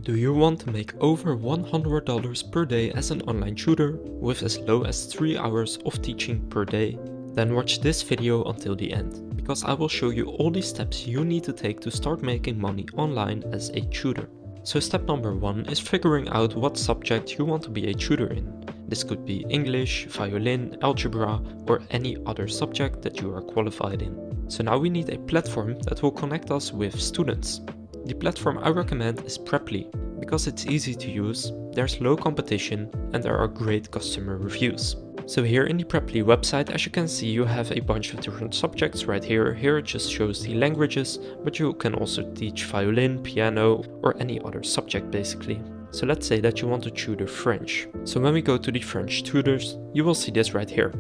Do you want to make over $100 per day as an online tutor with as low as 3 hours of teaching per day? Then watch this video until the end, because I will show you all the steps you need to take to start making money online as a tutor. So step number 1 is figuring out what subject you want to be a tutor in. This could be English, violin, algebra, or any other subject that you are qualified in. So now we need a platform that will connect us with students. The platform I recommend is Preply, because it's easy to use, there's low competition, and there are great customer reviews. So here in the Preply website, as you can see, you have a bunch of different subjects right here. Here it just shows the languages, but you can also teach violin, piano, or any other subject basically. So let's say that you want to tutor French. So when we go to the French tutors, you will see this right here.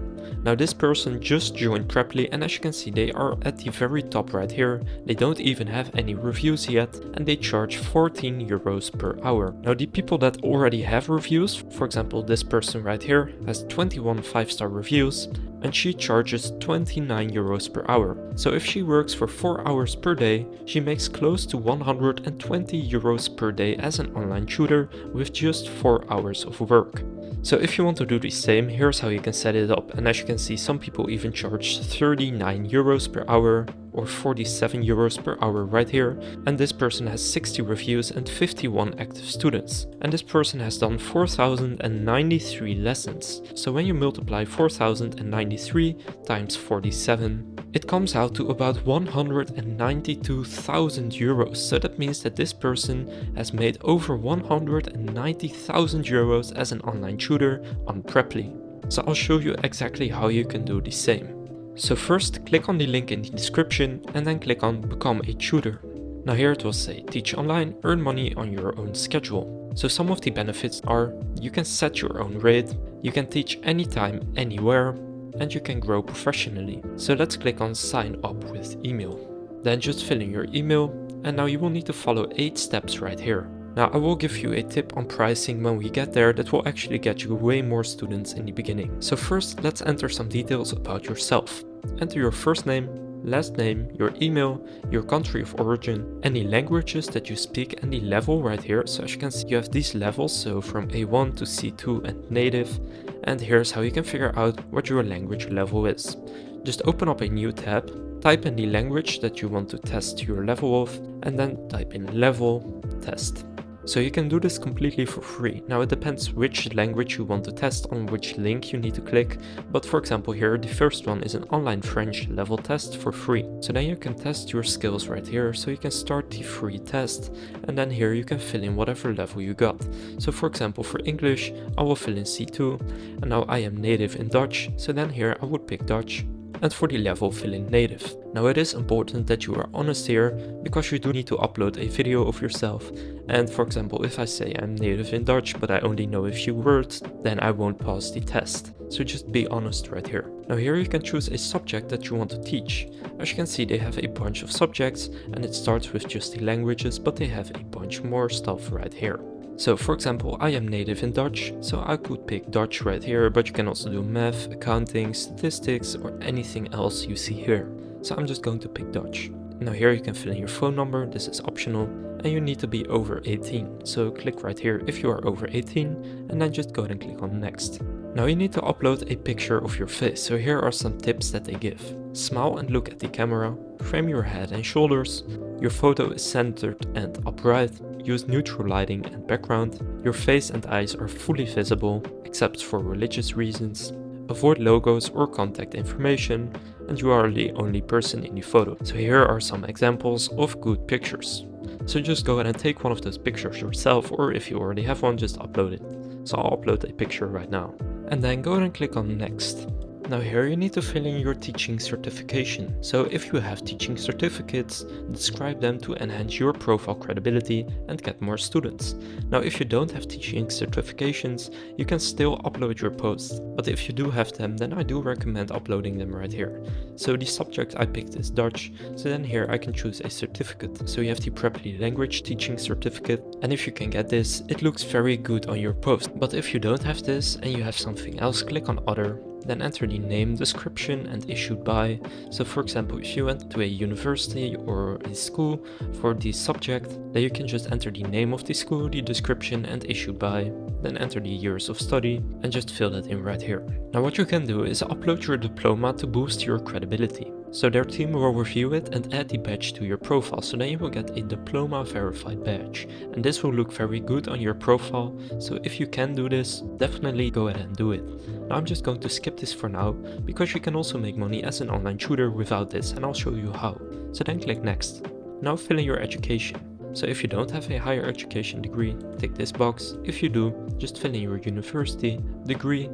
Now this person just joined Preply, and as you can see, they are at the very top right here. They don't even have any reviews yet, and they charge 14 euros per hour. Now the people that already have reviews, for example this person right here has 21 5-star reviews, and she charges 29 euros per hour. So if she works for 4 hours per day, she makes close to 120 euros per day as an online tutor with just 4 hours of work. So if you want to do the same, here's how you can set it up. And as you can see, some people even charge 39 euros per hour or 47 euros per hour right here. And this person has 60 reviews and 51 active students. And this person has done 4,093 lessons. So when you multiply 4,093 times 47, it comes out to about 192,000 euros. So that means that this person has made over 190,000 euros as an online tutor on Preply. So I'll show you exactly how you can do the same. So first, click on the link in the description and then click on Become a Tutor. Now here it will say teach online, earn money on your own schedule. So some of the benefits are you can set your own rate, you can teach anytime, anywhere, and you can grow professionally. So let's click on sign up with email. Then just fill in your email, and now you will need to follow 8 steps right here. Now I will give you a tip on pricing when we get there that will actually get you way more students in the beginning. So first, let's enter some details about yourself. Enter your first name, last name, your email, your country of origin, any languages that you speak, and the level right here. So as you can see, you have these levels, so from A1 to C2 and native. And here's how you can figure out what your language level is. Just open up a new tab, type in the language that you want to test your level of, and then type in level test. So you can do this completely for free. Now it depends which language you want to test, on which link you need to click. But for example here, the first one is an online French level test for free. So then you can test your skills right here. So you can start the free test, and then here you can fill in whatever level you got. So for example for English, I will fill in C2, and now I am native in Dutch. So then here I would pick Dutch. And for the level, fill in native. Now it is important that you are honest here, because you do need to upload a video of yourself. And for example, if I say I'm native in Dutch but I only know a few words, then I won't pass the test. So just be honest right here. Now here you can choose a subject that you want to teach. As you can see, they have a bunch of subjects, and it starts with just the languages, but they have a bunch more stuff right here. So for example, I am native in Dutch, so I could pick Dutch right here, but you can also do math, accounting, statistics, or anything else you see here. So I'm just going to pick Dutch. Now here you can fill in your phone number, this is optional, and you need to be over 18. So click right here if you are over 18, and then just go ahead and click on next. Now you need to upload a picture of your face, so here are some tips that they give. Smile and look at the camera, frame your head and shoulders, your photo is centered and upright, use neutral lighting and background, your face and eyes are fully visible, except for religious reasons, avoid logos or contact information, and you are the only person in the photo. So here are some examples of good pictures. So just go ahead and take one of those pictures yourself, or if you already have one, just upload it. So I'll upload a picture right now. And then go ahead and click on next. Now here you need to fill in your teaching certification. So if you have teaching certificates, describe them to enhance your profile credibility and get more students. Now if you don't have teaching certifications, you can still upload your posts. But if you do have them, then I do recommend uploading them right here. So the subject I picked is Dutch, so then here I can choose a certificate. So you have the Preply language teaching certificate, and if you can get this, it looks very good on your post. But if you don't have this and you have something else, click on other. then enter the name, description and issued by. So for example, if you went to a university or a school for the subject, then you can just enter the name of the school, the description and issued by, then enter the years of study and just fill that in right here. Now what you can do is upload your diploma to boost your credibility. So their team will review it and add the badge to your profile, so then you will get a diploma verified badge. And this will look very good on your profile, so if you can do this, definitely go ahead and do it. Now I'm just going to skip this for now, because you can also make money as an online tutor without this, and I'll show you how. So then click next. Now fill in your education. So if you don't have a higher education degree, tick this box. If you do, just fill in your university, degree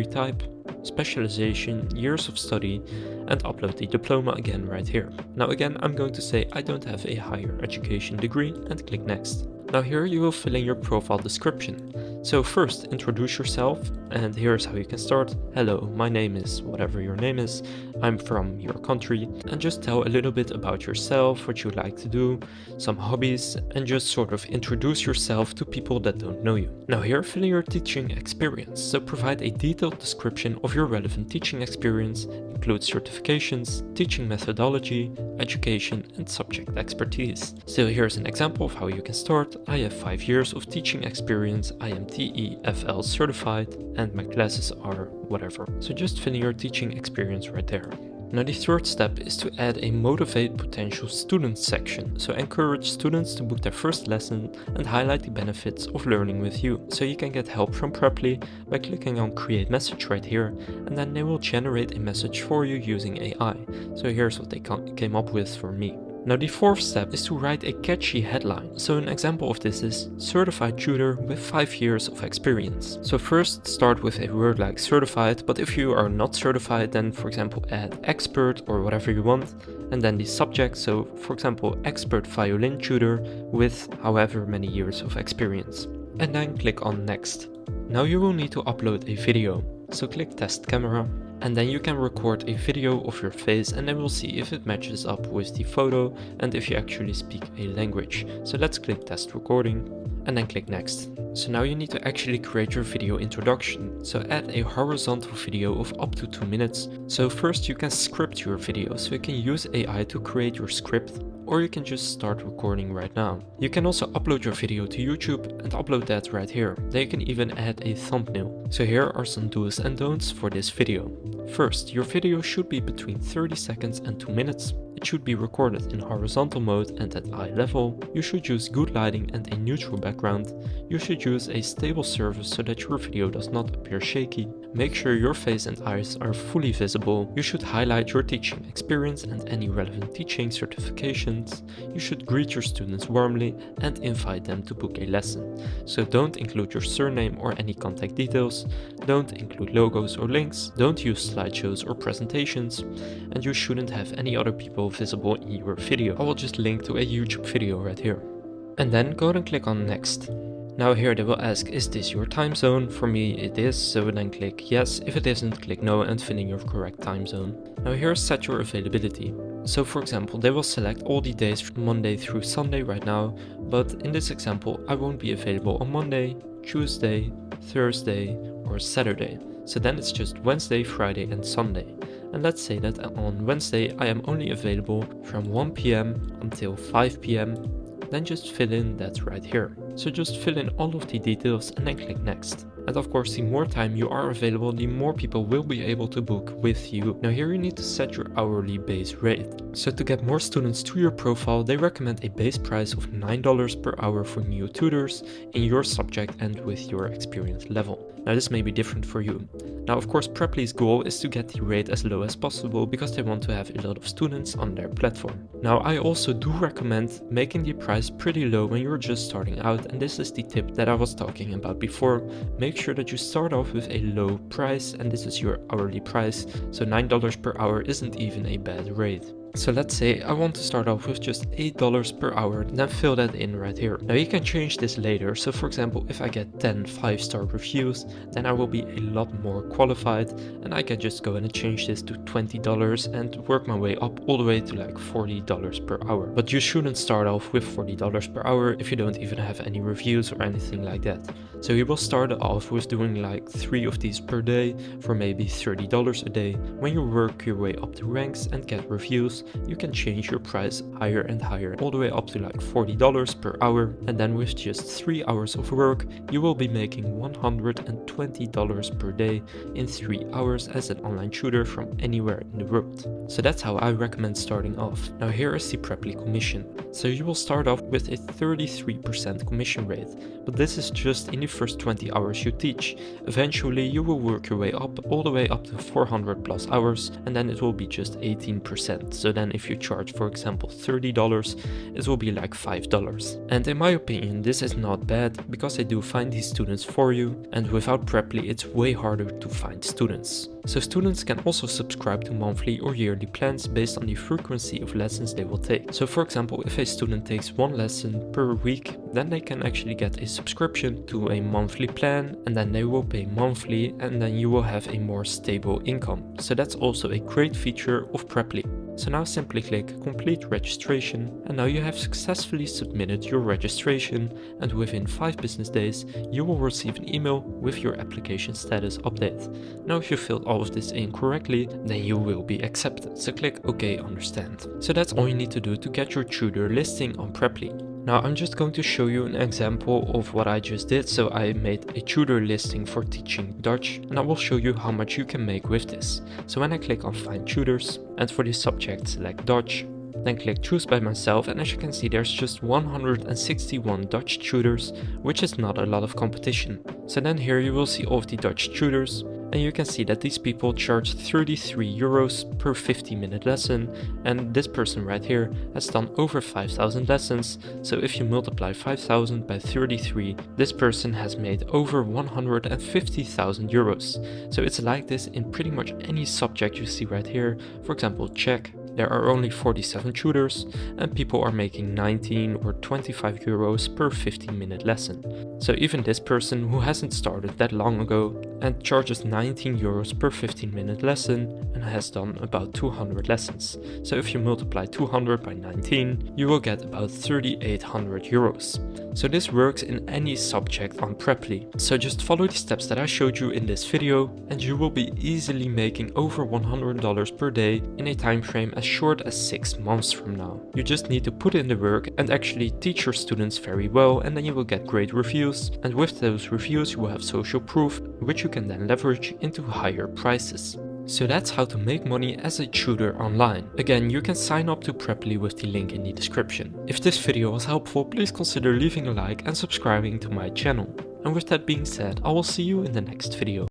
type, specialization, years of study, and upload the diploma again right here. Now again, I'm going to say I don't have a higher education degree and click next. Now here you will fill in your profile description. So first introduce yourself, and here's how you can start. Hello, my name is whatever your name is, I'm from your country, and just tell a little bit about yourself, what you like to do, some hobbies, and just sort of introduce yourself to people that don't know you. Now here fill in your teaching experience, so provide a detailed description of your relevant teaching experience, include certifications, teaching methodology, education, and subject expertise. So here's an example of how you can start. I have 5 years of teaching experience, I am TEFL certified, and my classes are whatever. So just fill in your teaching experience right there. Now the third step is to add a motivate potential students section. So encourage students to book their first lesson and highlight the benefits of learning with you. So you can get help from Preply by clicking on create message right here, and then they will generate a message for you using AI. So here's what they came up with for me. Now the fourth step is to write a catchy headline. So an example of this is certified tutor with 5 years of experience. So first start with a word like certified, but if you are not certified, then for example add expert or whatever you want, and then the subject. So for example expert violin tutor with however many years of experience. And then click on next. Now you will need to upload a video. So click test camera. And then you can record a video of your face, and then we'll see if it matches up with the photo and if you actually speak a language. So let's click test recording and then click next. So now you need to actually create your video introduction. So add a horizontal video of up to 2 minutes. So first you can script your video, so you can use AI to create your script, or you can just start recording right now. You can also upload your video to YouTube and upload that right here. Then you can even add a thumbnail. So here are some do's and don'ts for this video. First, your video should be between 30 seconds and 2 minutes. It should be recorded in horizontal mode and at eye level. You should use good lighting and a neutral background. You should use a stable surface so that your video does not appear shaky. Make sure your face and eyes are fully visible. You should highlight your teaching experience and any relevant teaching certifications. You should greet your students warmly and invite them to book a lesson. So don't include your surname or any contact details. Don't include logos or links. Don't use slideshows or presentations. And you shouldn't have any other people visible in your video. I will just link to a YouTube video right here. And then go and click on next. Now here they will ask, is this your time zone? For me it is, so then click yes. If it isn't, click no and fill in your correct time zone. Now here set your availability. So for example, they will select all the days from Monday through Sunday right now, but in this example I won't be available on Monday, Tuesday, Thursday or Saturday. So then it's just Wednesday, Friday and Sunday. And let's say that on Wednesday I am only available from 1 PM until 5 PM. Then just fill in that right here. So just fill in all of the details and then click next. And of course, the more time you are available, the more people will be able to book with you. Now here you need to set your hourly base rate. So to get more students to your profile, they recommend a base price of $9 per hour for new tutors in your subject and with your experience level. Now this may be different for you. Now of course Preply's goal is to get the rate as low as possible because they want to have a lot of students on their platform. Now I also do recommend making the price pretty low when you're just starting out, and this is the tip that I was talking about before. Make sure that you start off with a low price, and this is your hourly price, so $9 per hour isn't even a bad rate. So let's say I want to start off with just $8 per hour, then fill that in right here. Now you can change this later. So for example, if I get 10 5-star reviews, then I will be a lot more qualified, and I can just go in and change this to $20 and work my way up all the way to like $40 per hour. But you shouldn't start off with $40 per hour if you don't even have any reviews or anything like that. So you will start off with doing like 3 of these per day for maybe $30 a day. When you work your way up the ranks and get reviews, you can change your price higher and higher, all the way up to like $40 per hour, and then with just 3 hours of work, you will be making $120 per day in 3 hours as an online tutor from anywhere in the world. So that's how I recommend starting off. Now here is the Preply commission. So you will start off with a 33% commission rate, but this is just in the first 20 hours you teach. Eventually you will work your way up all the way up to 400 plus hours, and then it will be just 18%. So then if you charge, for example, $30, it will be like $5. And in my opinion, this is not bad, because they do find these students for you, and without Preply it's way harder to find students. So students can also subscribe to monthly or yearly plans based on the frequency of lessons they will take. So for example, if a student takes 1 lesson per week, then they can actually get a subscription to a monthly plan, and then they will pay monthly, and then you will have a more stable income. So that's also a great feature of Preply. So now simply click complete registration, and now you have successfully submitted your registration, and within 5 business days you will receive an email with your application status update. Now if you filled all of this in correctly, then you will be accepted. So click OK, understand. So that's all you need to do to get your tutor listing on Preply. Now I'm just going to show you an example of what I just did. So I made a tutor listing for teaching Dutch, and I will show you how much you can make with this. So when I click on find tutors, and for the subject select Dutch, then click choose by myself, and as you can see there's just 161 Dutch tutors, which is not a lot of competition. So then here you will see all of the Dutch tutors, and you can see that these people charge 33 euros per 50-minute lesson, and this person right here has done over 5,000 lessons. So if you multiply 5,000 by 33, this person has made over 150,000 euros. So it's like this in pretty much any subject you see right here. For example, Czech. There are only 47 tutors, and people are making 19 or 25 euros per 15-minute lesson. So even this person who hasn't started that long ago and charges 19 euros per 15-minute lesson and has done about 200 lessons. So if you multiply 200 by 19, you will get about 3,800 euros. So this works in any subject on Preply. So just follow the steps that I showed you in this video, and you will be easily making over $100 per day in a time frame as short as 6 months from now. You just need to put in the work and actually teach your students very well, and then you will get great reviews, and with those reviews you will have social proof, which you can then leverage into higher prices. So that's how to make money as a tutor online. Again, you can sign up to Preply with the link in the description. If this video was helpful, please consider leaving a like and subscribing to my channel. And with that being said, I will see you in the next video.